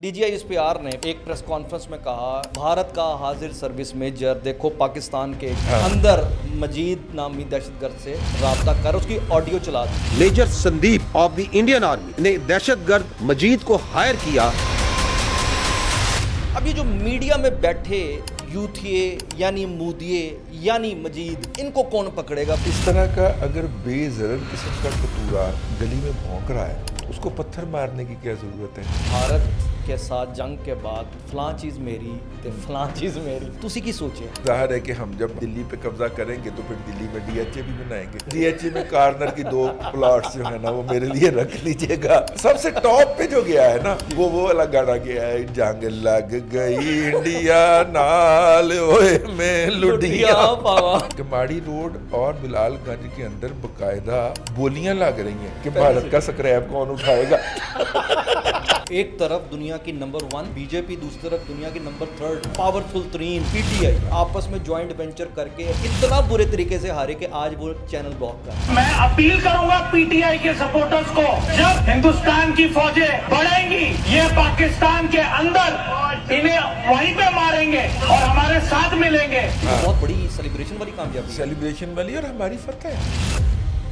DGISPR ने एक press conference में कहा भारत का हाजिर सर्विस मेजर देखो पाकिस्तान के अंदर मजीद नामी दहशतगर्द से राब्ता कर उसकी ऑडियो चला दी। Major Sandeep of the Indian army ने दहशतगर्द मजीद को हायर किया। अब ये जो मीडिया में बैठे यूथिये यानी मूदिये यानी मजीद, इनको कौन पकड़ेगा? इस तरह का अगर बेज़रर किस्म का कतूरा गली में भौंक रहा है उसको पत्थर मारने की क्या जरूरत है? भारत के साथ जंग के बाद फलां चीज़ मेरी ते फलां चीज़ मेरी, तुसी की सोचे? जाहिर है कि हम जब दिल्ली पे कब्जा करेंगे तो फिर दिल्ली में DHA भी बनाएंगे। DHA में कॉर्नर की 2 प्लॉट्स जो है ना वो मेरे लिए रख लीजिएगा। सबसे टॉप पे जो गया है ना वो वाला गाना गया है, जंग लग गई इंडिया नाल ओए में लुढ़िया पावा। कमाड़ी रोड और बिलालगंज के अंदर बकायदा बोलियां लग रही हैं कि भारत का स्क्रैप कौन उठाएगा। एक तरफ दुनिया की नंबर 1 बीजेपी, दूसरी तरफ दुनिया की नंबर 3 पावरफुल तरीन PTI आपस में ज्वाइंट वेंचर करके इतना बुरे तरीके से हारे कि आज वो चैनल ब्लॉक कर। मैं अपील करूंगा PTI के सपोर्टर्स को, जब हिंदुस्तान की फौजें बढ़ेंगी ये पाकिस्तान के अंदर इन्हें वहीं पे मारेंगे और हमारे साथ मिलेंगे। बहुत बड़ी सेलिब्रेशन वाली कामयाबी, सेलिब्रेशन वाली और हमारी फतह है।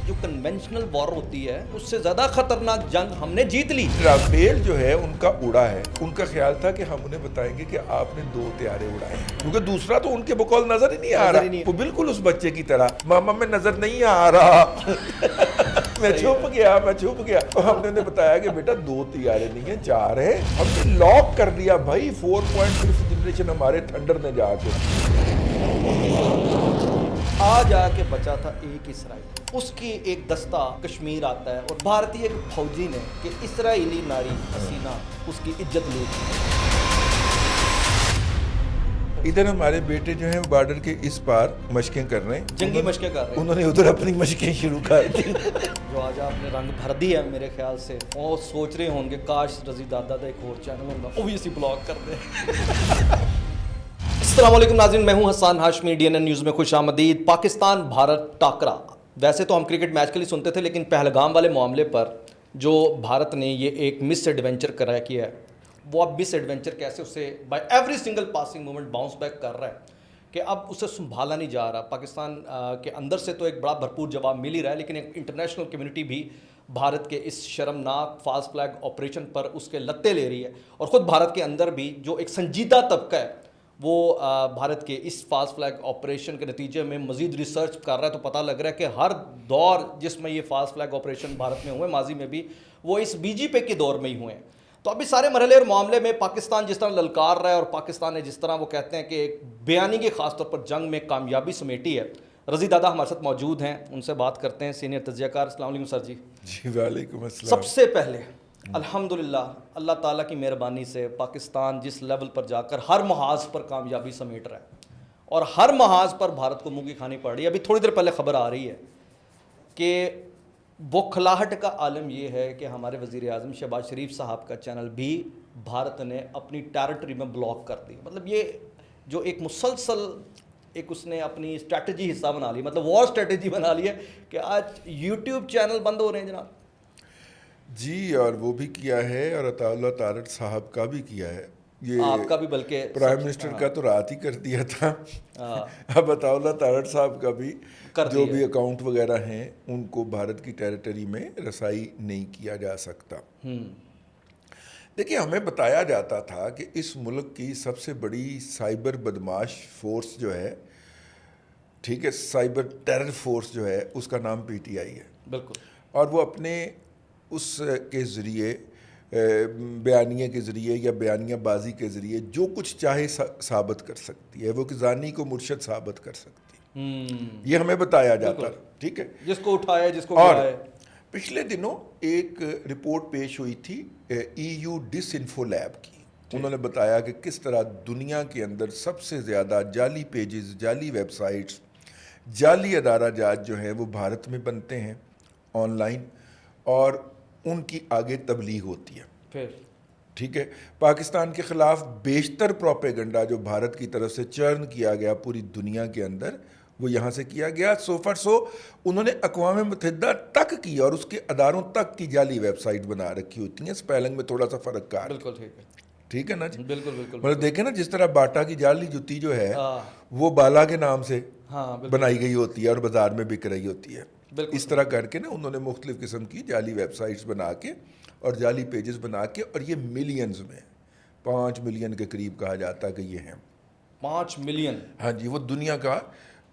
जो कन्वेंशनल वॉर होती है उससे ज्यादा खतरनाक जंग हमने जीत ली। राफेल जो है उनका उड़ा है, उनका ख्याल था कि हम उन्हें बताएंगे कि आपने 2 तैयारे उड़ाए, क्योंकि दूसरा तो उनके बकौल नजर ही नहीं आ रहा। वो बिल्कुल उस बच्चे की तरह मामा में नजर नहीं आ रहा मैं छुप गया तो हमने उन्हें बताया कि बेटा 2 तैयारे नहीं है 4 है। हमने लॉक कर दिया भाई 4.5 जनरेशन हमारे थंडर ने जाके आ जाके बचा था एक इसराइल, उसकी एक दस्ता कश्मीर आता है और भारतीय एक फौजी ने कि इसराइली नारी हसीना उसकी इज्जत लूट। इधर हमारे बेटे जो हैं बॉर्डर के इस पार मशकें कर रहे हैं, जंगी मशकें कर रहे हैं। उन्होंने उधर अपनी मशकें शुरू कर दी। जो आज आपने रंग भर दी है मेरे ख्याल से, वो सोच रहे होंगे काश रजी दादा का एक और चैनल होगा वो भी इसी ब्लॉक कर दे। अस्सलाम वालेकुम नाज़रीन, मैं हूं हसन हाशमी, DNN न्यूज़ में खुश आमदीद। पाकिस्तान भारत टाकरा, वैसे तो हम क्रिकेट मैच के लिए सुनते थे, लेकिन पहलगाम वाले मामले पर जो भारत ने ये एक मिस एडवेंचर करा किया है, वो अब मिस एडवेंचर कैसे उससे by every single passing moment bounce back कर रहा है कि अब उसे संभाला नहीं जा रहा। पाकिस्तान के अंदर से तो एक बड़ा भरपूर जवाब मिल ही रहा है, लेकिन एक इंटरनेशनल कम्युनिटी भी भारत के इस शर्मनाक फास्ट फ्लैग ऑपरेशन पर उसके लत्ते ले रही है, और ख़ुद भारत के अंदर भी जो एक संजीदा तबका है वो भारत के इस फास्ट फ्लैग ऑपरेशन के नतीजे में मज़ीद रिसर्च कर रहा है। तो पता लग रहा है कि हर दौर जिसमें ये फास्ट फ्लैग ऑपरेशन भारत में हुए, माजी में भी वो इस BGP के दौर में ही हुए हैं। तो अभी सारे मरहले और मामले में पाकिस्तान जिस तरह ललकार रहा है और पाकिस्तान ने जिस तरह वो कहते हैं कि एक बयानी के ख़ास तौर पर जंग में कामयाबी समेटी है, रज़ी दादा हमारे साथ मौजूद हैं, उनसे बात करते हैं। सीनियर तज्ज़ियाकार, अस्सलाम वालेकुम सर जी। जी वालेकुम अस्सलाम। सबसे पहले अल्हम्दुलिल्लाह अल्लाह ताला की मेहरबानी से पाकिस्तान जिस लेवल पर जाकर हर महाज पर कामयाबी समेट रहा है और हर महाज पर भारत को मुंह की खानी पड़ रही है। अभी थोड़ी देर पहले खबर आ रही है कि बौखलाहट का आलम यह है कि हमारे वज़ीर आज़म शहबाज शरीफ साहब का चैनल भी भारत ने अपनी टेरिटरी में ब्लॉक कर दिया। मतलब ये जो एक मुसलसल एक उसने अपनी स्ट्रैटेजी हिस्सा बना ली, मतलब वॉर स्ट्रैटेजी बना ली है कि आज यूट्यूब चैनल बंद हो रहे हैं जनाब जी। और वो भी किया है और अताउल्लाह तारट साहब का भी किया है, ये आपका भी, बल्कि प्राइम मिनिस्टर का तो रात ही कर दिया था। अब अताउल्लाह तारट साहब का भी जो भी अकाउंट वगैरह हैं उनको भारत की टेरिटरी में रसाई नहीं किया जा सकता। देखिए, हमें बताया जाता था कि इस मुल्क की सबसे बड़ी साइबर बदमाश फोर्स जो है, ठीक है, साइबर टेरर फोर्स जो है, उसका नाम PTI है। बिल्कुल। और वो अपने उस के ज़रिए बयानिए के ज़रिए या बयानिया बाजी के ज़रिए जो कुछ चाहे साबित कर सकती है, वो कि जानी को मुर्शद साबित कर सकती है। ये हमें बताया जाता, ठीक है, जिसको उठाए जिसको और पिछले दिनों एक रिपोर्ट पेश हुई थी EU डिसइंफो लैब की। उन्होंने बताया कि किस तरह दुनिया के अंदर सबसे ज़्यादा जाली पेजेस, जाली वेबसाइट्स, जाली अदारा जात जो हैं वो भारत में बनते हैं ऑनलाइन, और उनकी आगे तबलीग होती है। फिर ठीक है, पाकिस्तान के ख़िलाफ़ बेशतर प्रोपेगंडा जो भारत की तरफ से चर्न किया गया पूरी दुनिया के अंदर, वो यहाँ से किया गया। सो उन्होंने अक़वाम मुत्तहिदा तक की और उसके अदारों तक की जाली वेबसाइट बना रखी होती हैं। स्पेलिंग में थोड़ा सा फ़र्क का, बिल्कुल ठीक है। ٹھیک ہے نا جی. بالکل بالکل. مطلب دیکھیں نا جس طرح باٹا کی جعلی جوتی جو ہے وہ بالا کے نام سے بنائی گئی ہوتی ہے اور بازار میں بک رہی ہوتی ہے. اس طرح کر کے نا انہوں نے مختلف قسم کی جعلی ویب سائٹس بنا کے اور جعلی پیجز بنا کے, اور یہ ملینز میں 5 ملین کے قریب کہا جاتا ہے کہ یہ ہیں 5 ملین. ہاں جی, وہ دنیا کا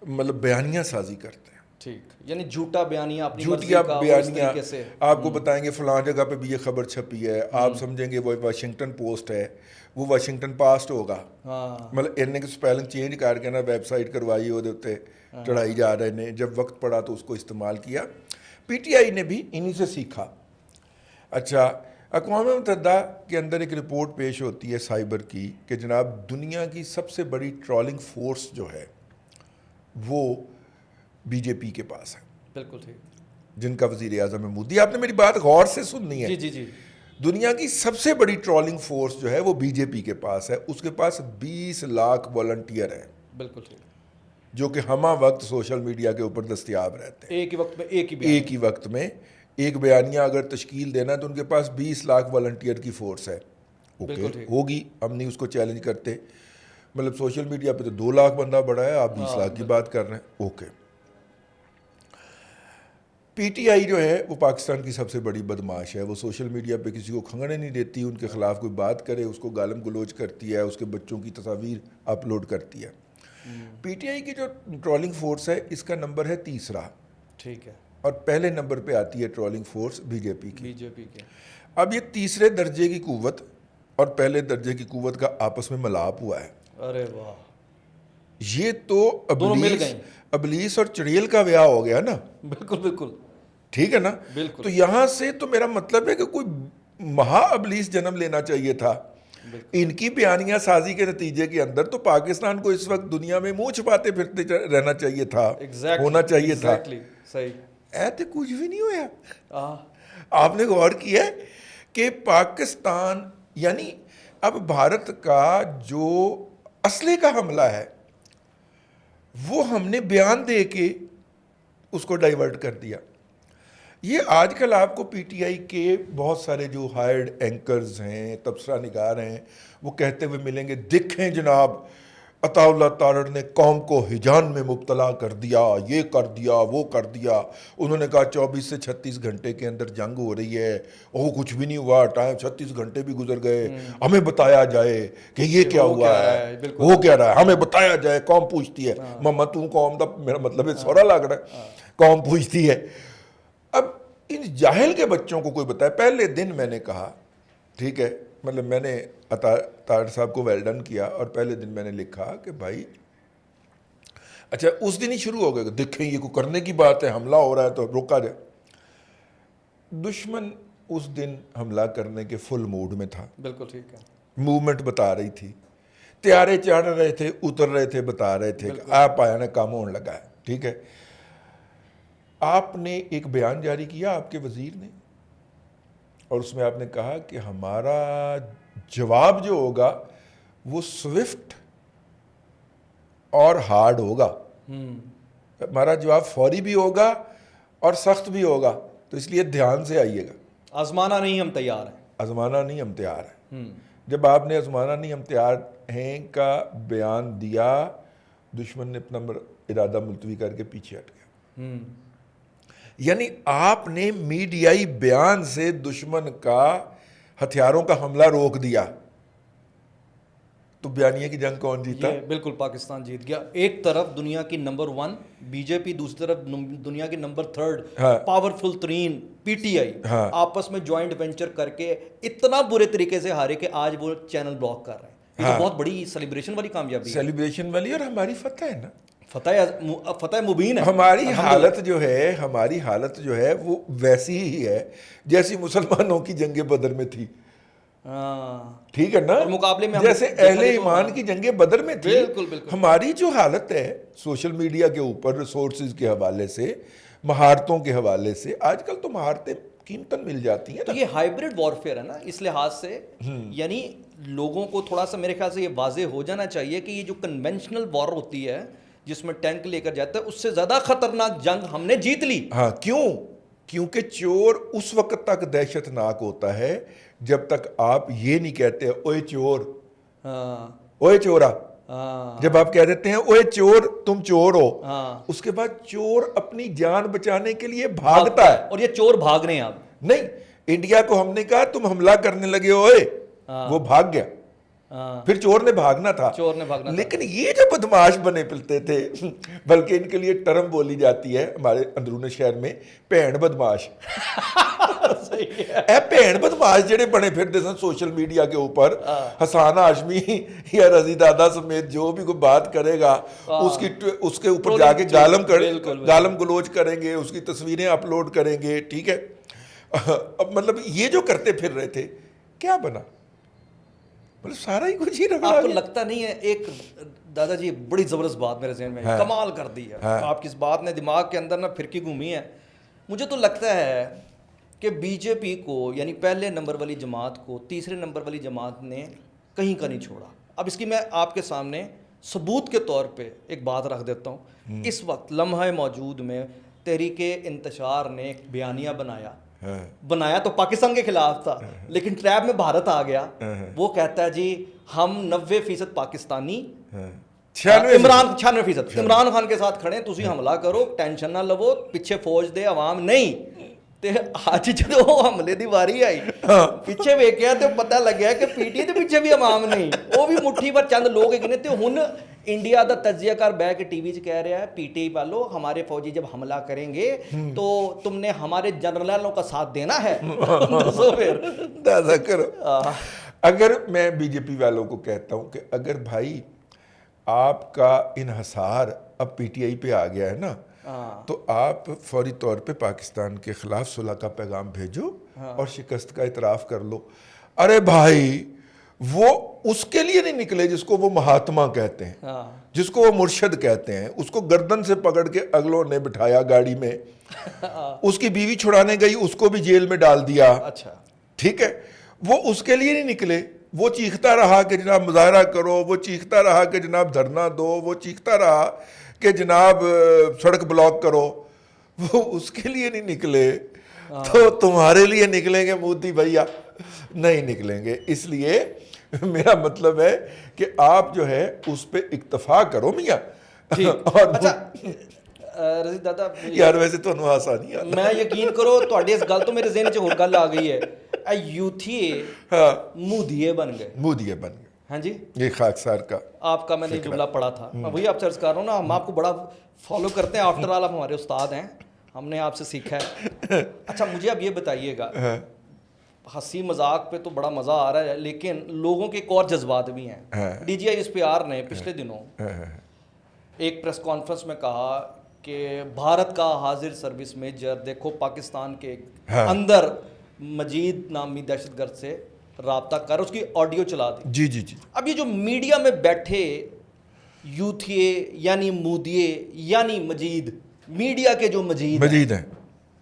مطلب بیانیہ سازی کرتے ہیں. ٹھیک, یعنی جھوٹا بیانیہ اپنی جھوٹیا بیانیہ سے آپ کو بتائیں گے فلاں جگہ پہ بھی یہ خبر چھپی ہے, آپ سمجھیں گے وہ واشنگٹن پوسٹ ہے, وہ واشنگٹن پاسٹ ہوگا. مطلب انہیں کی سپیلنگ چینج کر کے نا ویب سائٹ کروائی وہ اتنے چڑھائی جا رہے نے, جب وقت پڑا تو اس کو استعمال کیا. پی ٹی آئی نے بھی انہی سے سیکھا. اچھا, اقوام متحدہ کے اندر ایک رپورٹ پیش ہوتی ہے سائبر کی کہ جناب دنیا کی سب سے بڑی ٹرولنگ فورس جو ہے وہ بی جے پی کے پاس ہے. بالکل ٹھیک. جن کا وزیر اعظم ہے مودی. آپ نے میری بات غور سے سننی ہے. جی جی جی. دنیا کی سب سے بڑی ٹرولنگ فورس جو ہے وہ بی جے پی کے پاس ہے. اس کے پاس 20 لاکھ والنٹیئر ہیں. بالکل ٹھیک. جو کہ ہمہ وقت سوشل میڈیا کے اوپر دستیاب رہتے ہیں. ایک ہی وقت میں ایک ہی وقت میں ایک بیانیہ اگر تشکیل دینا ہے تو ان کے پاس 20 لاکھ والنٹیئر کی فورس ہے. اوکے ہوگی, ہم نہیں اس کو چیلنج کرتے. مطلب سوشل میڈیا پہ تو 2 لاکھ بندہ بڑا ہے, آپ 20 لاکھ کی بات کر رہے ہیں. اوکے. پی ٹی آئی جو ہے وہ پاکستان کی سب سے بڑی بدماش ہے. وہ سوشل میڈیا پہ کسی کو کھنگنے نہیں دیتی, ان کے خلاف کوئی بات کرے اس کو گالم گلوچ کرتی ہے, اس کے بچوں کی تصاویر اپلوڈ کرتی ہے. پی ٹی آئی کی جو ٹرولنگ فورس ہے اس کا نمبر ہے 3. ٹھیک ہے. اور پہلے نمبر پہ آتی ہے ٹرولنگ فورس بی جے پی کی. بی جے پی کے. اب یہ تیسرے درجے کی قوت اور پہلے درجے کی قوت کا آپس میں ملاپ ہوا ہے. ارے واہ, یہ تو ابلیس اور چڑیل کا بیاہ ہو گیا نا. بالکل بالکل ٹھیک ہے نا. بالکل. تو یہاں سے تو میرا مطلب ہے کہ کوئی مہا ابلیس جنم لینا چاہیے تھا. ان کی بیانیہ سازی کے نتیجے کے اندر تو پاکستان کو اس وقت دنیا میں منہ چھپاتے پھرتے رہنا چاہیے تھا, ہونا چاہیے تھا. صحیح. ایسے کچھ بھی نہیں ہوا. آپ نے غور کیا کہ پاکستان یعنی اب بھارت کا جو اسلحے کا حملہ ہے وہ ہم نے بیان دے کے اس کو ڈائیورٹ کر دیا. یہ آج کل آپ کو پی ٹی آئی کے بہت سارے جو ہائرڈ اینکرز ہیں, تبصرہ نگار ہیں, وہ کہتے ہوئے ملیں گے, دیکھیں جناب عطا اللہ تارڑ نے قوم کو ہجان میں مبتلا کر دیا, یہ کر دیا, وہ کر دیا. انہوں نے کہا 24 سے 36 گھنٹے کے اندر جنگ ہو رہی ہے, وہ کچھ بھی نہیں ہوا, ٹائم 36 گھنٹے بھی گزر گئے, ہمیں بتایا جائے کہ یہ کیا ہوا ہے, وہ کہہ رہا ہے ہمیں بتایا جائے. قوم پوچھتی ہے مما تو قوم دا, میرا مطلب ہے سورا لگ رہا ہے, قوم پوچھتی ہے. اب ان جاہل کے بچوں کو کوئی بتایا. پہلے دن میں نے کہا ٹھیک ہے, مطلب میں نے طاہر صاحب کو ویل ڈن کیا اور پہلے دن میں نے لکھا کہ بھائی اچھا اس دن ہی شروع ہو گیا کہ دیکھیں یہ کو کرنے کی بات ہے, حملہ ہو رہا ہے تو روکا جائے. دشمن اس دن حملہ کرنے کے فل موڈ میں تھا. بالکل ٹھیک ہے. موومنٹ بتا رہی تھی, طیارے چڑھ رہے تھے, اتر رہے تھے, بتا رہے تھے کہ آپ آیا نا کام ہونے لگا ہے. ٹھیک ہے. آپ نے ایک بیان جاری کیا آپ کے وزیر نے, اور اس میں آپ نے کہا کہ ہمارا جواب جو ہوگا وہ سوئفٹ اور ہارڈ ہوگا. ہمارا جواب فوری بھی ہوگا اور سخت بھی ہوگا, تو اس لیے دھیان سے آئیے گا. آزمانا نہیں ہم تیار ہیں. آزمانا نہیں ہم تیار ہیں. جب آپ نے آزمانا نہیں ہم تیار ہیں کا بیان دیا, دشمن نے اپنا ارادہ ملتوی کر کے پیچھے ہٹ گیا. یعنی آپ نے میڈیائی بیان سے دشمن کا ہتھیاروں کا حملہ روک دیا. تو بیانیے کی جنگ کون جیتا؟ بالکل پاکستان جیت گیا. ایک طرف دنیا کی نمبر 1 بی جے پی, دوسری طرف دنیا کی نمبر 3 پاورفل ترین پی ٹی آئی آپس میں جوائنٹ وینچر کر کے اتنا برے طریقے سے ہارے کہ آج وہ چینل بلاک کر رہے ہیں. یہ بہت بڑی سیلیبریشن والی کامیابی ہے. سیلیبریشن والی, اور ہماری فتح ہے نا, فتح مبین ہے. ہماری حالت جو ہے وہ ویسی ہی ہے جیسی مسلمانوں کی جنگ بدر میں تھی. ٹھیک ہے نا, مقابلے میں جیسے اہل ایمان کی جنگ بدر میں تھی. بالکل. ہماری جو حالت ہے سوشل میڈیا کے اوپر ریسورسز کے حوالے سے, مہارتوں کے حوالے سے, آج کل تو مہارتیں قیمتاً مل جاتی ہیں. تو یہ ہائبرڈ وارفیئر ہے نا, اس لحاظ سے یعنی لوگوں کو تھوڑا سا میرے خیال سے یہ واضح ہو جانا چاہیے کہ یہ جو کنونشنل وار ہوتی ہے جس میں ٹینک لے کر جاتا ہے, اس سے زیادہ خطرناک جنگ ہم نے جیت لی. ہاں, کیوں؟ क्योंकि चोर उस वक्त तक दहशतनाक होता है जब तक आप ये नहीं कहते ओए चोर, ओए चोरा। जब आप कह देते हैं ओए चोर तुम चोर हो, उसके बाद चोर अपनी जान बचाने के लिए भागता है। और ये चोर भाग रहे हैं आप नहीं, इंडिया को हमने कहा तुम हमला करने लगे ओए, वो भाग गया, फिर चोर ने भागना था। लेकिन ये जो बदमाश बने फिरते थे, बल्कि इनके लिए टर्म बोली जाती है हमारे अंदरूनी शहर में, भैन बदमाश। ए भैन बदमाश जेडे बने फिरते सन सोशल मीडिया के ऊपर, हसान हाशमी या रजी दादा समेत जो भी कोई बात करेगा उसके ऊपर जाके गालम गलोच करेंगे, उसकी तस्वीरें अपलोड करेंगे, ठीक है। अब मतलब ये जो करते फिर रहे थे, क्या बना? मतलब सारा ही कुछ ही रखा। आपको लगता नहीं है? एक दादाजी बड़ी जबरदस्त बात मेरे ज़हन में कमाल कर दी है। आपकी इस बात ने दिमाग के अंदर ना फिरकी घूमी है। मुझे तो लगता है कि बीजेपी को, यानी पहले नंबर वाली जमात को तीसरे नंबर वाली जमात ने कहीं का नहीं छोड़ा। अब इसकी मैं आपके सामने सबूत के तौर पे एक बात रख देता हूँ। इस वक्त लम्हा मौजूद में तहरीके इंतशार ने एक बयानिया बनाया तो पाकिस्तान के खिलाफ था, लेकिन ट्रैप में भारत आ गया। वो कहता है जी हम 90% पाकिस्तानी, 96% इमरान खान के साथ खड़े, तुसी हमला करो, टेंशन ना लवो, पिछे फौज दे आवाम नहीं। ते आज जो हमले दी वारी आई, पिछे वेख्या तो पता लग्या कि पीटीए दे पिछे भी आवाम नहीं, वो भी मुट्ठी पर चंद लोग गिने। ते हुन इंडिया का तज्जियाकार बह के टीवी च कह रहा है पीटीआई वालों हमारे फौजी जब हमला करेंगे तो तुमने हमारे जनरलों का साथ देना है। दसो फिर दादा करो। अगर मैं बीजेपी वालों को कहता हूं कि अगर भाई आपका इन्हसार अब पीटीआई पे आ गया है ना, तो आप फौरी तौर पे पाकिस्तान के खिलाफ सुलह का पैगाम भेजो और शिकस्त का इतराफ़ कर लो। अरे भाई वो उसके लिए नहीं निकले जिसको वो महात्मा कहते हैं, जिसको वो मुर्शद कहते हैं, उसको गर्दन से पकड़ के अगलों ने बिठाया गाड़ी में, उसकी बीवी छुड़ाने गई, उसको भी जेल में डाल दिया। अच्छा ठीक है, वो उसके लिए नहीं निकले। वो चीखता रहा कि जनाब मुजाहरा करो, वो चीखता रहा कि जनाब धरना दो, वो चीखता रहा कि जनाब सड़क ब्लॉक करो, वो उसके लिए नहीं निकले। तो तुम्हारे लिए निकलेंगे मोदी भैया? नहीं निकलेंगे। इसलिए मेरा मतलब है कि आप जो है उस पे इक्तफा करो मियाँ। और अच्छा रज़ीद दादा यार वैसे तो आसानी है, मैं यकीन करो ਤੁਹਾਡੀ ਇਸ ਗੱਲ ਤੋਂ ਮੇਰੇ ਜ਼ਿਹਨ 'ਚ ਹੋਰ ਗੱਲ ਆ गई है। यूथीए मूदिए बन गए। हाँ जी, ये खाकसार का आपका मैंने जुमला पढ़ा था, मैं वही आपसे अर्ज कर रहा हूँ ना, हम आपको बड़ा फॉलो करते हैं, आफ्टर ऑल आप हमारे उस्ताद हैं, हमने आपसे सीखा है। अच्छा मुझे अब ये बताइएगा, हंसी मजाक पे तो बड़ा मज़ा आ रहा है, लेकिन लोगों के एक और जज्बात भी हैं। DGISPR ने पिछले दिनों एक प्रेस कॉन्फ्रेंस में कहा कि भारत का हाजिर सर्विस मेजर देखो पाकिस्तान के अंदर मजीद नामी दहशतगर्द से राब्ता कर, उसकी ऑडियो चला दी। जी। अब ये जो मीडिया में बैठे यूथिए यानी मूदिए यानी मजीद, मीडिया के जो मजीद हैं,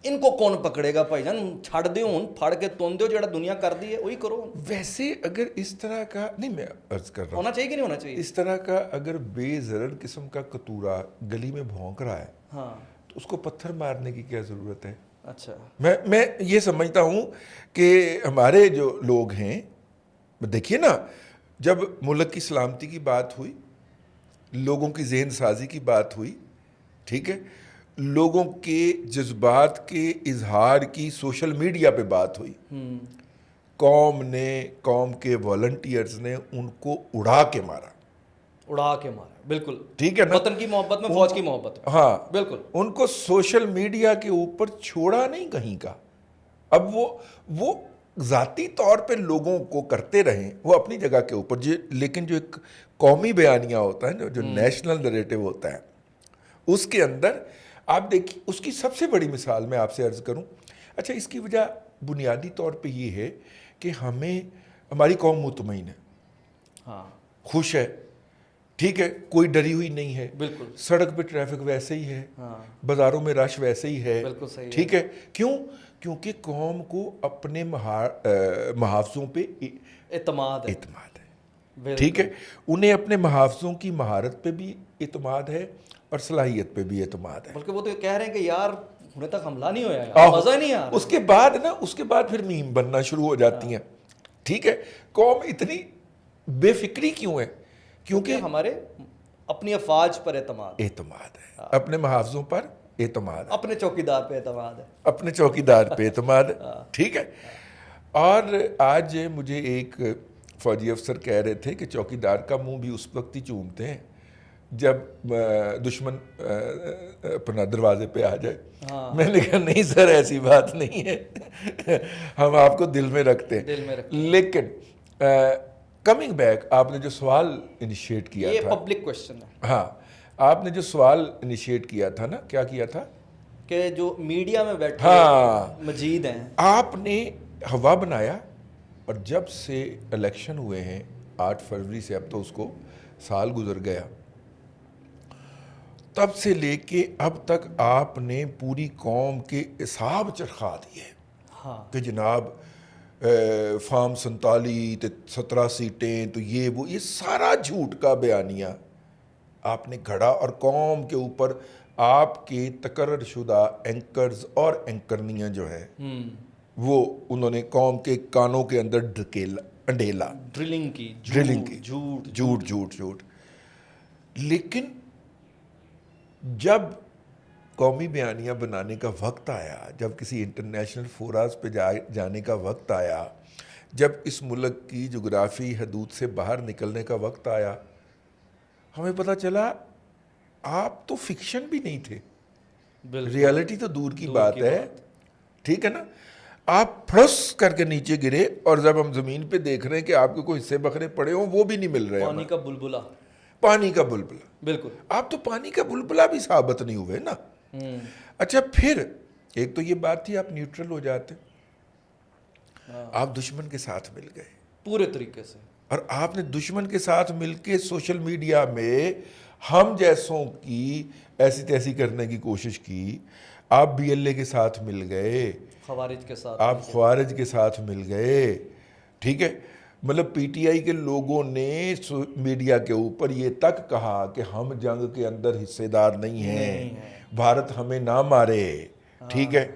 इनको कौन पकड़ेगा भाईजान? छड़ दो हुन, फड़ के तुन दो, जो दुनिया कर दी है वही करो। वैसे अगर इस तरह का नहीं, मैं अर्ज कर रहा हूं, होना चाहिए कि नहीं होना चाहिए? इस तरह का अगर बेजरर किस्म का कतूरा गली में भौंक रहा है, तो उसको पत्थर मारने की क्या ज़रूरत है? अच्छा, मैं ये समझता हूँ कि हमारे जो लोग हैं, देखिए ना, जब मुल्क की सलामती की बात हुई, लोगों की ज़हन साजी की बात हुई, ठीक है, लोगों के जज्बात के इजहार की सोशल मीडिया पे बात हुई, कौम के वॉलंटियर्स ने उनको उड़ा के मारा, बिल्कुल ठीक है ना, वतन की मोहब्बत में फौज की मोहब्बत। हाँ बिल्कुल, उनको सोशल मीडिया के ऊपर छोड़ा नहीं कहीं का। अब वो ज़ाती तौर पे लोगों को करते रहें, वो अपनी जगह के ऊपर, लेकिन जो एक कौमी बयानिया होता है, जो नेशनल नरेटिव होता है, उसके अंदर आप देखिए, उसकी सबसे बड़ी मिसाल मैं आपसे अर्ज़ करूं। अच्छा, इसकी वजह बुनियादी तौर पे ये है कि हमारी कौम मुतमईन है, खुश है, ठीक है, कोई डरी हुई नहीं है, बिल्कुल, सड़क पे ट्रैफिक वैसे ही है, बाज़ारों में रश वैसे ही है, बिल्कुल सही ठीक है। क्यों? क्योंकि कौम को अपने मुहाफ़ज़ों पे इत्मीनान है, ठीक है, उन्हें अपने मुहाफ़ज़ों की महारत पे भी इत्मीनान है और सलाहियत पे भी इत्मीनान है। बल्कि वो तो कह रहे हैं कि यार انہیں تک حملہ نہیں ہویا ہے, مزہ نہیں آ رہا. اس کے بعد پھر میم بننا شروع ہو جاتی ہیں. ٹھیک ہے, قوم اتنی بے فکری کیوں ہے؟ کیونکہ ہمارے اپنی افواج پر اعتماد ہے, اپنے محافظوں پر اعتماد ہے, اپنے چوکیدار پہ اعتماد ہے, اپنے چوکیدار پہ اعتماد ہے. ٹھیک ہے. اور آج مجھے ایک فوجی افسر کہہ رہے تھے کہ چوکیدار کا منہ بھی اس وقت ہی چومتے ہیں جب دشمن اپنا دروازے پہ آ جائے. میں نے کہا نہیں سر, ایسی بات نہیں ہے, ہم آپ کو دل میں رکھتے ہیں. لیکن کمنگ بیک, آپ نے جو سوال انیشیٹ کیا تھا, یہ پبلک کوشچن ہے. ہاں, آپ نے جو سوال انیشیٹ کیا تھا نا, کیا کیا تھا کہ جو میڈیا میں بیٹھے مجید ہیں, آپ نے ہوا بنایا. اور جب سے الیکشن ہوئے ہیں 8 فروری سے, اب تو اس کو سال گزر گیا, تب سے لے کے اب تک آپ نے پوری قوم کے اعصاب چرخا دیے کہ جناب فارم 47 17 سیٹیں تو یہ سارا جھوٹ کا بیانیہ آپ نے گھڑا, اور قوم کے اوپر آپ کے تقرر شدہ اینکرز اور اینکرنیاں جو ہے وہ انہوں نے قوم کے کانوں کے اندر انڈیلا, ڈرلنگ کی, جھوٹ. لیکن جب قومی بیانیہ بنانے کا وقت آیا, جب کسی انٹرنیشنل فوراز پہ جانے کا وقت آیا, جب اس ملک کی جغرافی حدود سے باہر نکلنے کا وقت آیا, ہمیں پتہ چلا آپ تو فکشن بھی نہیں تھے, ریالٹی تو دور کی بات ہے. ٹھیک ہے نا, آپ پھرس کر کے نیچے گرے, اور جب ہم زمین پہ دیکھ رہے ہیں کہ آپ کے کوئی حصے بکھرے پڑے ہوں, وہ بھی نہیں مل رہے. پانی کا بلبلہ, بالکل. آپ تو پانی کا بلبلہ بھی ثابت نہیں ہوئے نا. اچھا, پھر ایک تو یہ بات تھی آپ نیوٹرل ہو جاتے, آپ دشمن کے ساتھ مل گئے پورے طریقے سے, اور آپ نے دشمن کے ساتھ مل کے سوشل میڈیا میں ہم جیسوں کی ایسی تیسی کرنے کی کوشش کی. آپ BLA کے ساتھ مل گئے, خوارج کے ساتھ, آپ خوارج کے ساتھ مل گئے. ٹھیک ہے, مطلب PTI کے لوگوں نے میڈیا کے اوپر یہ تک کہا کہ ہم جنگ کے اندر حصے دار نہیں ہیں, بھارت ہمیں نہ مارے. ٹھیک ہے,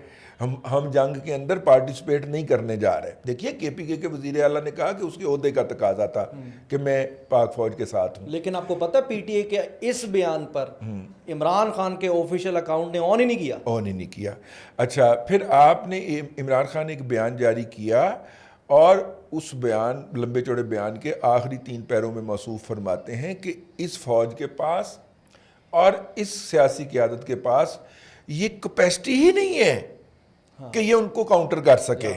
ہم جنگ کے اندر پارٹیسپیٹ نہیں کرنے جا رہے. دیکھیے KPK کے وزیر اعلیٰ نے کہا کہ اس کے عہدے کا تقاضا تھا کہ میں پاک فوج کے ساتھ ہوں. لیکن آپ کو پتہ PTI کے اس بیان پر عمران خان کے آفیشیل اکاؤنٹ نے آن ہی نہیں کیا. اچھا, پھر آپ نے عمران خان نے ایک بیان جاری کیا, اور اس بیان, لمبے چوڑے بیان کے آخری 3 پیروں میں موصوف فرماتے ہیں کہ اس فوج کے پاس اور اس سیاسی قیادت کے پاس یہ کیپیسٹی ہی نہیں ہے کہ یہ ان کو کاؤنٹر کر سکے.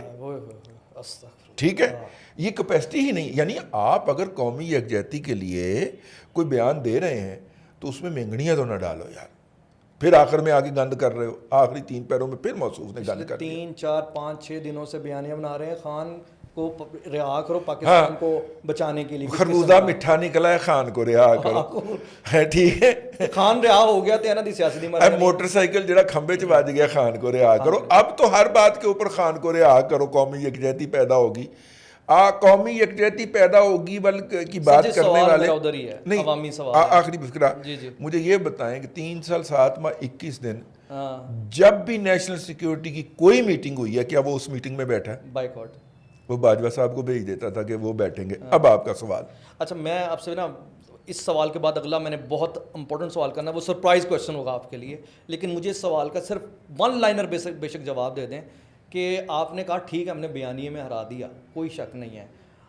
ٹھیک ہے, یہ کیپیسٹی ہی نہیں. یعنی آپ اگر قومی یکجہتی کے لیے کوئی بیان دے رہے ہیں تو اس میں مینگڑیاں تو نہ ڈالو یار, پھر آخر میں آگے گند کر رہے ہو. آخری 3 پیروں میں پھر موصوف نے گند کر دیا. 3 4 5 6 دنوں سے بیانیاں بنا رہے ہیں, خان کو رہا کرو, پاکستان کو بچانے کے لیے. خربوزہ میٹھا نکلا ہے, خان کو رہا کرو. ٹھیک ہے, خان رہا ہو گیا تو دی سیاسی موٹر سائیکل جڑا کھمبے چ وج گیا, خان کو رہا کرو. اب تو ہر بات کے اوپر خان کو رہا کرو, قومی یکجہتی پیدا ہوگی. قومی یکجہتی پیدا ہوگی کی بات کرنے والے نہیں. آخری فکرہ, مجھے یہ بتائیں کہ 3 سال 7 ماہ 21 دن جب بھی نیشنل سیکیورٹی کی کوئی میٹنگ ہوئی ہے, کیا وہ اس میٹنگ میں بیٹھا ہے؟ بائیکاٹ. وہ باجوہ صاحب کو بھیج دیتا تھا کہ وہ بیٹھیں گے. اب آپ کا سوال. اچھا, میں آپ سے نا اس سوال کے بعد اگلا میں نے بہت امپورٹنٹ سوال کرنا ہے, وہ سرپرائز کویشچن ہوگا آپ کے لیے, لیکن مجھے اس سوال کا صرف 1 لائنر بے شک جواب دے دیں کہ آپ نے کہا ٹھیک ہے ہم نے بیانیے میں ہرا دیا, کوئی شک نہیں ہے.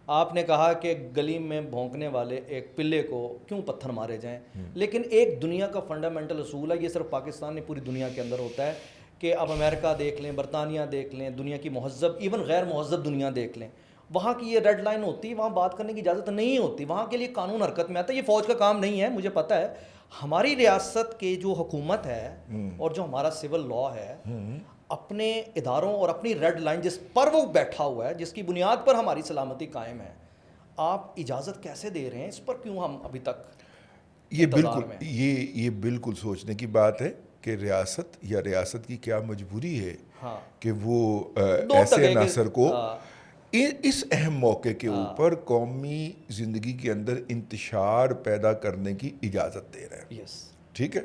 آپ نے کہا کہ گلی میں بھونکنے والے ایک پلے کو کیوں پتھر مارے جائیں, لیکن ایک دنیا کا فنڈامنٹل اصول ہے, یہ صرف پاکستان نہیں پوری دنیا کے اندر ہوتا ہے, کہ اب امریکہ دیکھ لیں, برطانیہ دیکھ لیں, دنیا کی مہذب ایون غیر مہذب دنیا دیکھ لیں, وہاں کی یہ ریڈ لائن ہوتی ہے, وہاں بات کرنے کی اجازت نہیں ہوتی, وہاں کے لیے قانون حرکت میں آتا ہے. یہ فوج کا کام نہیں ہے, مجھے پتہ ہے. ہماری ریاست کے جو حکومت ہے اور جو ہمارا سول لا ہے, اپنے اداروں اور اپنی ریڈ لائن جس پر وہ بیٹھا ہوا ہے, جس کی بنیاد پر ہماری سلامتی قائم ہے, آپ اجازت کیسے دے رہے ہیں اس پر؟ کیوں ہم ابھی تک یہ بالکل سوچنے کی بات ہے کہ ریاست یا ریاست کی کیا مجبوری ہے کہ وہ ایسے عناصر کو اس اہم موقع کے اوپر قومی زندگی کے اندر انتشار پیدا کرنے کی اجازت دے رہے ہیں. ٹھیک ہے,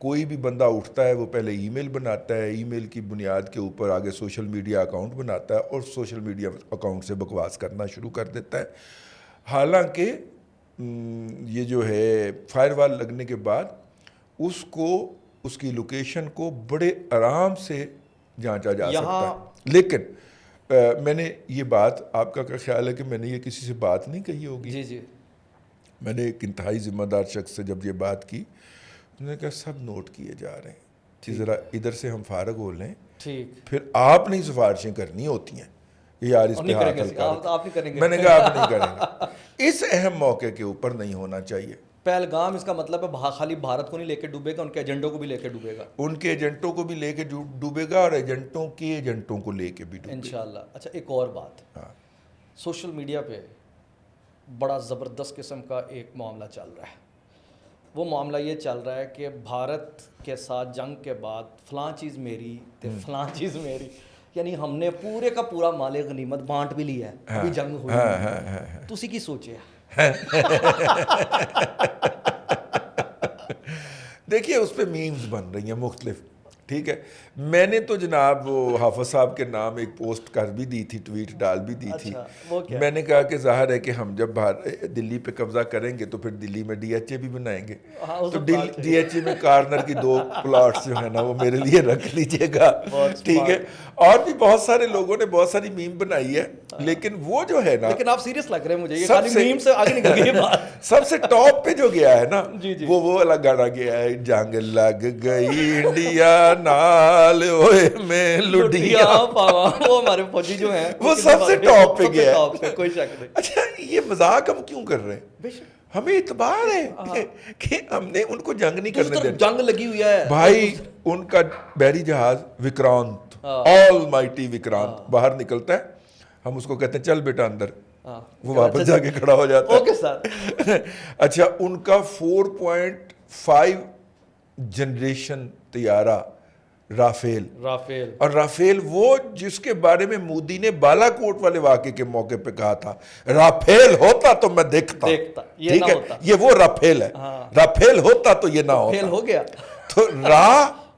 کوئی بھی بندہ اٹھتا ہے وہ پہلے ای میل بناتا ہے, ای میل کی بنیاد کے اوپر آگے سوشل میڈیا اکاؤنٹ بناتا ہے اور سوشل میڈیا اکاؤنٹ سے بکواس کرنا شروع کر دیتا ہے. حالانکہ یہ جو ہے فائر وال لگنے کے بعد اس کو, اس کی لوکیشن کو بڑے آرام سے جانچا جا سکتا ہے. لیکن میں نے یہ بات, آپ کا کیا خیال ہے کہ میں نے یہ کسی سے بات نہیں کہی ہوگی؟ جی جی, میں نے ایک انتہائی ذمہ دار شخص سے جب یہ بات کی, انہوں نے کہا سب نوٹ کیے جا رہے ہیں, کہ ذرا ادھر سے ہم فارغ ہو لیں, ٹھیک, پھر آپ نہیں سفارشیں کرنی ہوتی ہیں کہ یار اس پہ ہاتھ ہلکا. آپ نہیں کریں گے. میں نے کہا آپ نہیں کریں گے. اس اہم موقع کے اوپر نہیں ہونا چاہیے. پہلگام اس کا مطلب ہے خالی بھارت کو نہیں لے کے ڈوبے گا, ان کے ایجنٹوں کو بھی لے کے ڈوبے گا. ان کے ایجنٹوں کو بھی لے کے ڈوبے گا اور ایجنٹوں کے ایجنٹوں کو لے کے بھی ڈوبے گا انشاءاللہ. اچھا ایک اور بات, سوشل میڈیا پہ بڑا زبردست قسم کا ایک معاملہ چل رہا ہے. وہ معاملہ یہ چل رہا ہے کہ بھارت کے ساتھ جنگ کے بعد فلاں چیز میری تے فلاں چیز میری, یعنی ہم نے پورے کا پورا مال غنیمت بانٹ بھی لیا ہے, ابھی جنگ ہوئی ہے. تو اسی کی سوچے دیکھیے اس پہ میمز بن رہی ہیں مختلف, ٹھیک ہے. میں نے تو جناب وہ حافظ صاحب کے نام ایک پوسٹ کر بھی دی تھی, ٹویٹ ڈال بھی دی تھی. میں نے کہا کہ ظاہر ہے کہ ہم جب دلی پہ قبضہ کریں گے تو پھر دلی میں ڈی ایچ اے بھی بنائیں گے, تو ڈی ایچ اے میں کارنر کی 2 پلاٹس جو ہیں نا وہ میرے لیے رکھ لیجئے گا, ٹھیک ہے. اور بھی بہت سارے لوگوں نے بہت ساری میم بنائی ہے, لیکن وہ جو ہے نا, لیکن آپ سیریس لگ رہے ہیں مجھے, یہ خالی میم سے آگے نکل گئی بات. سب سے ٹاپ پہ جو گیا ہے نا وہ والا گانا گیا ہے, جنگ لگ گئی انڈیا نال اوئے میں لڈیا پاوا, وہ ہمارے فوجی جو ہیں وہ سب سے ٹاپ پہ گیا ہے, کوئی شک نہیں. اچھا یہ مذاق ہم کیوں کر رہے ہیں؟ ہمیں اعتبار ہے کہ ہم نے ان کو جنگ نہیں کرنے دینا. جنگ لگی ہوئی ہے بھائی, ان کا بحری جہاز وکرانت, آل مائٹی وکرانت باہر نکلتا ہے, ہم اس کو کہتے ہیں چل بیٹا اندر, وہ واپس جا کے کھڑا ہو جاتا ہے. Okay sir. اچھا ان کا 4.5 جنریشن طیارہ رافیل, اور رافیل وہ جس کے بارے میں مودی نے بالا کوٹ والے واقعے کے موقع پہ کہا تھا رافیل ہوتا تو میں دیکھتا, ٹھیک ہے, یہ وہ رافیل ہے, رافیل ہوتا تو یہ نہ ہوتا. فیل ہو گیا تو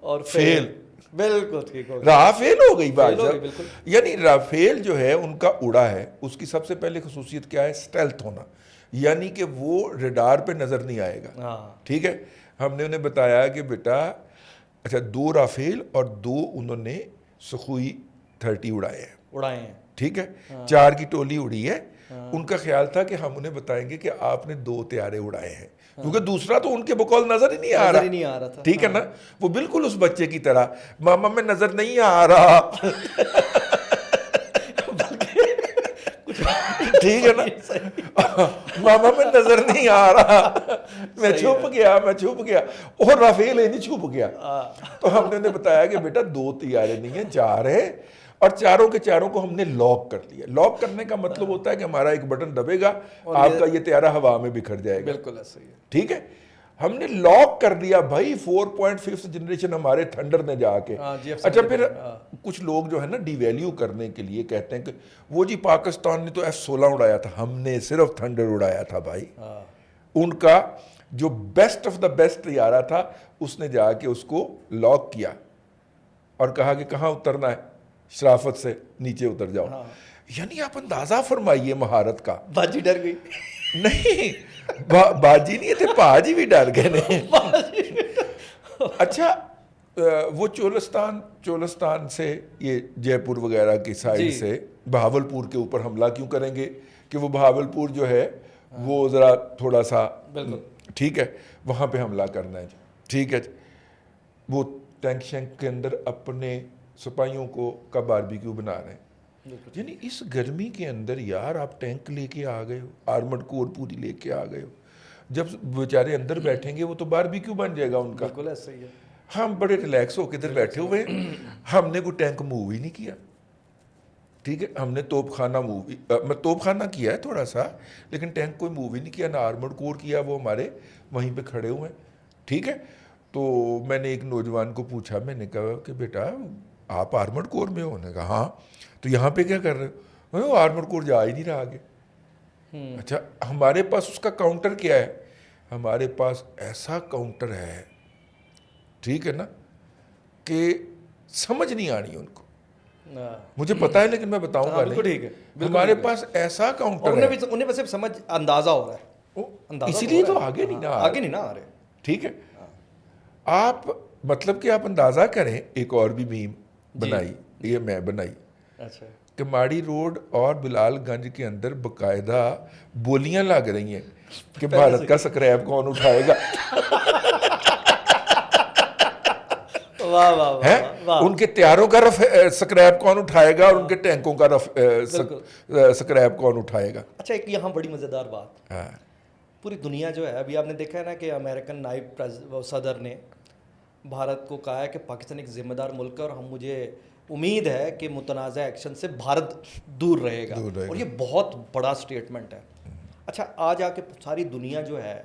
اور فیل, بالکل ٹھیک ہو, رافیل ہو گئی بات. یعنی رافیل جو ہے ان کا اڑا ہے, اس کی سب سے پہلے خصوصیت کیا ہے؟ اسٹیلتھ ہونا, یعنی کہ وہ ریڈار پہ نظر نہیں آئے گا, ٹھیک ہے. ہم نے انہیں بتایا کہ بیٹا اچھا 2 رافیل اور 2 انہوں نے سخوئی 30 اڑائے ہیں, ٹھیک ہے, 4 کی ٹولی اڑی ہے. ان کا خیال تھا کہ ہم انہیں بتائیں گے کہ آپ نے 2 طیارے اڑائے ہیں, کیونکہ دوسرا تو ان کے بقول نظر ہی نہیں آ رہا تھا, ٹھیک ہے نا. وہ بالکل اس بچے کی طرح, ماما میں نظر نہیں آ رہا, ٹھیک ہے نا, ماما میں نظر نہیں آ رہا, میں چھپ گیا, اور رافیل ہی نہیں چھپ گیا. تو ہم نے انہیں بتایا کہ بیٹا 2 طیارے نہیں ہیں, 4 ہیں, اور چاروں کے چاروں کو ہم نے لاک کر لیا. لاک کرنے کا مطلب ہوتا ہے کہ ہمارا ایک بٹن دبے گا, آپ کا یہ طیارہ ہوا میں بکھر جائے گا. بالکل ایسا ہی ہے, ٹھیک ہے. ہم نے لاک کر دیا بھائی 4.5 جنریشن ہمارے تھنڈر نے جا کے. اچھا پھر کچھ لوگ جو ہے نا ڈی ویلیو کرنے کے لیے کہتے ہیں کہ وہ جی پاکستان نے تو F-16 اڑایا تھا, ہم نے صرف تھنڈر اڑایا تھا. بھائی ان کا جو بیسٹ آف دا بیسٹ طیارہ تھا اس نے جا کے اس کو لاک کیا اور کہا کہ کہاں اترنا ہے, شرافت سے نیچے اتر جاؤ. یعنی آپ اندازہ فرمائیے مہارت کا. باجی ڈر گئی نہیں, باجی نہیں تھے, پاجی بھی ڈر گئے نہیں. اچھا وہ چولستان سے یہ جے پور وغیرہ کی سائڈ سے بہاولپور کے اوپر حملہ کیوں کریں گے کہ وہ بہاولپور جو ہے وہ ذرا تھوڑا سا, ٹھیک ہے, وہاں پہ حملہ کرنا ہے, ٹھیک ہے. وہ ٹینک شینک کے اندر اپنے سپاہیوں کو کا باربیکیو بنا رہے ہیں. یعنی اس گرمی کے اندر یار آپ ٹینک لے کے آ گئے ہو, آرمڈ کور پوری لے کے آ گئے ہو, جب بیچارے اندر بیٹھیں گے وہ تو باربیکیو بن جائے گا ان کا. بالکل ایسا ہی ہے. ہم بڑے ریلیکس ہو کے ادھر بیٹھے ہوئے ہیں, ہم نے کوئی ٹینک موو ہی نہیں کیا, ٹھیک ہے. ہم نے توپ خانہ کیا ہے تھوڑا سا, لیکن ٹینک کوئی موو ہی نہیں کیا, نہ آرمڈ کور کیا, وہ ہمارے وہیں پہ کھڑے ہوئے ہیں, ٹھیک ہے. تو میں نے ایک نوجوان کو پوچھا, میں نے کہا کہ بیٹا آپ آرمڈ کور میں ہو؟ نے کہا ہاں. تو یہاں پہ کیا کر رہے ہو؟ وہ آرمڈ کور جا ہی نہیں رہا آگے. اچھا ہمارے پاس اس کا کاؤنٹر کیا ہے؟ ہمارے پاس ایسا کاؤنٹر ہے ठीक है ना, कि समझ नहीं आनी उनको। हाँ। मुझे पता है लेकिन मैं बताऊंगा हाँ, बिल्कुल नहीं। ठीक है, बिल्कुल हमारे ठीक है। पास ऐसा काउंटर उन्हें है, भी उन्हें बस समझ अंदाजा हो रहा है, अंदाजा इसीलिए हो तो रहा है। आगे नहीं ना हाँ, आ आगे नहीं ना आ रहे। ठीक है। आप मतलब कि आप अंदाजा करें, एक और भी मीम बनाई, ये मैं बनाई अच्छा, कि माड़ी रोड और बिलालगंज के अंदर बकायदा बोलियां लग रही हैं कि भारत का स्क्रैप कौन उठाएगा। वाह वाह वाह है वाह। उनके तैयारों का स्क्रैप कौन उठाएगा और उनके टैंकों का स्क्रैप कौन उठाएगा। अच्छा, एक यहाँ बड़ी मज़ेदार बात, हाँ, पूरी दुनिया जो है, अभी आपने देखा है ना कि अमेरिकन नायब सदर ने भारत को कहा है कि पाकिस्तान एक ज़िम्मेदार मुल्क है और मुझे उम्मीद है कि मुतनाज़ा एक्शन से भारत दूर रहेगा, और ये बहुत बड़ा स्टेटमेंट है। अच्छा, आज आके सारी दुनिया जो है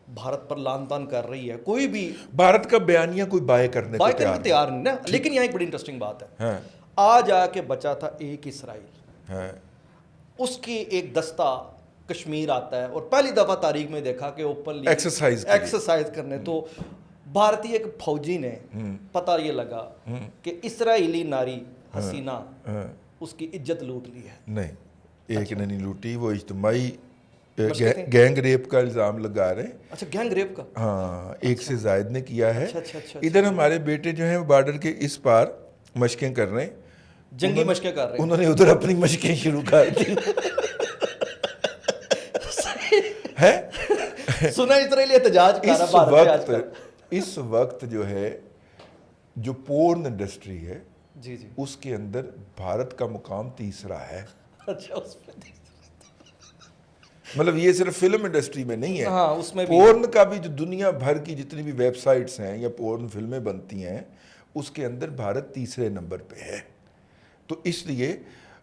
भारत पर लान तान कर रही है, कोई भी भारत का बयानिया कोई बाय करने को तैयार नहीं ना। लेकिन यहाँ एक बड़ी इंटरेस्टिंग बात है, हाँ, आज आके बचा था एक इसराइल, हाँ, उसकी एक दस्ता कश्मीर आता है और पहली दफ़ा तारीख में देखा कि ओपनली एक्सरसाइज करने, तो भारतीय एक फौजी ने पता ये लगा कि इस्राएली नारी हसीना उसकी इज्जत लूट ली है। नहीं, एक ने नहीं लूटी, वो इज्तिमाई गैंग रेप का इल्ज़ाम लगा रहे हैं। अच्छा, गैंग रेप का? हाँ, एक से जायद ने किया है। अच्छा, इधर हमारे बेटे जो हैं वो बॉर्डर के इस पार मशकें कर रहे हैं, जंगी मशकें कर रहे हैं। उन्होंने उधर अपनी मशकें शुरू कर दी है। सुना इस्राएली एहतजाज कर रहा भारत पे आजकल। इस वक्त जो है, जो पोर्न इंडस्ट्री है जी जी, उसके अंदर भारत का मुकाम तीसरा है। अच्छा, उसमें मतलब ये सिर्फ फिल्म इंडस्ट्री में नहीं है, हाँ, उसमें भी पोर्न का भी, जो दुनिया भर की जितनी भी वेबसाइट्स हैं या पोर्न फिल्में बनती हैं उसके अंदर भारत तीसरे नंबर पे है। तो इसलिए,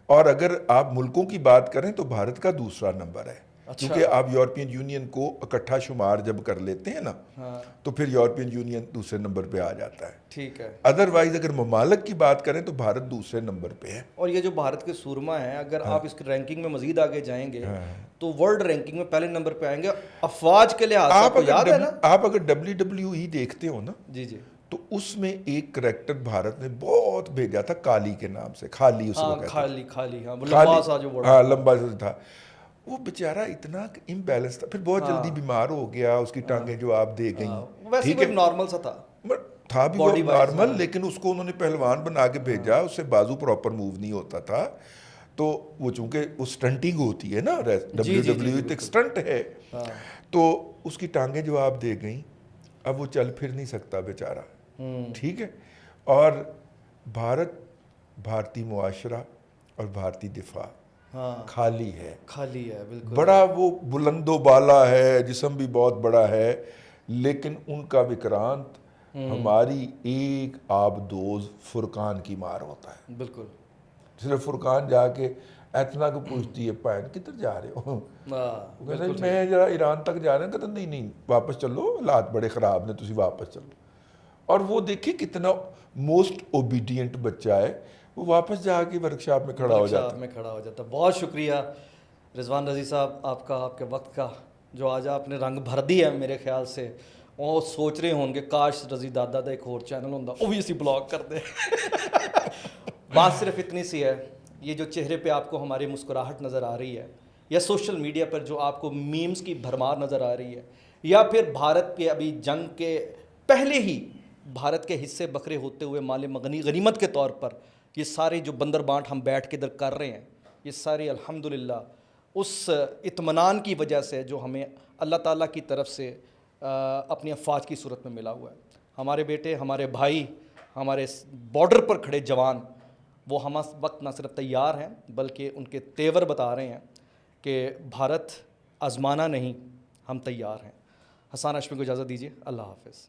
और अगर आप मुल्कों की बात करें तो भारत का दूसरा नंबर है। अच्छा। क्योंकि आप यूरोपियन यूनियन को इकट्ठा शुमार जब कर लेते हैं ना, हाँ, तो फिर यूरोपियन यूनियन दूसरे नंबर पे आ जाता है। ठीक है। अदरवाइज अगर ममालिक की बात करें तो भारत दूसरे नंबर पे है। और ये जो भारत के सूरमा हैं, अगर आप इसकी रैंकिंग में मजीद आगे जाएंगे तो वर्ल्ड रैंकिंग में पहले नंबर पे आएंगे अफवाज के लिहाज से। आपको याद है ना, आप अगर WWE देखते हो ना, जी जी, तो उसमें एक करैक्टर भारत ने बहुत भेजा था, काली के नाम से, खाली उसको हाँ, कहते हैं। खाली हाँ, वो लंबा सा जो बड़ा, हाँ, लंबा सा था। वो बेचारा इतना इम्बैलेंस था, फिर बहुत जल्दी बीमार हो गया, उसकी टांगें जो आप दे गई, वैसे ठीक वो है, नॉर्मल सा था, था भी वो नॉर्मल, लेकिन उसको उन्होंने पहलवान बना के भेजा, उससे बाजू प्रॉपर मूव नहीं होता था। तो वो चूंकि वो स्टंटिंग होती है ना, WWE तो एक स्टंट है, तो उसकी टांगें जो आप दे गई, अब वो चल फिर नहीं सकता बेचारा, ठीक है। और भारतीय मुआशरा और भारतीय दिफा खाली है, बिल्कुल। बड़ा वो बुलंदो बाला है, जिस्म भी बहुत बड़ा है, लेकिन उनका विक्रांत हमारी एक आबदोज फुरकान की मार होता है। बिल्कुल, सिर्फ फुरकान जाके इतना को पूछती है, पैन किधर जा रहे हो, कहते हैं मैं जरा ईरान तक जा रहा हूँ, कहते नहीं वापस चलो, हालात बड़े ख़राब ने, तुसी वापस चलो। और वो देखिए कितना मोस्ट ओबीडियंट बच्चा है, वो वापस जाके वर्कशॉप में खड़ा हो जाता। बहुत शुक्रिया रिजवान रज़ी साहब आपका, आपके वक्त का, जो आज आपने रंग भर दिया है मेरे ख्याल से। और सोच रहे होंगे काश रज़ी दादा का एक और चैनल होंदा, वो भी इसी ब्लॉग कर दे। बात सिर्फ इतनी सी है, ये जो चेहरे पे आपको हमारी मुस्कुराहट नज़र आ रही है, या सोशल मीडिया पर जो आपको मीम्स की भरमार नज़र आ रही है, या फिर भारत के अभी जंग के पहले ही भारत के हिस्से बकरे होते हुए माले गनीमत के तौर पर ये सारे जो बंदर बांट हम बैठ के इधर कर रहे हैं, ये सारे अल्हम्दुलिल्लाह उस इत्मीनान की वजह से जो हमें अल्लाह ताला की तरफ से अपनी अफवाज की सूरत में मिला हुआ है। हमारे बेटे, हमारे भाई, हमारे बॉर्डर पर खड़े जवान, वो हम वक्त न सिर्फ तैयार हैं बल्कि उनके तेवर बता रहे हैं कि भारत आजमाना नहीं, हम तैयार हैं। हसन हाशमी को इजाज़त दीजिए, अल्लाह हाफ़िज़।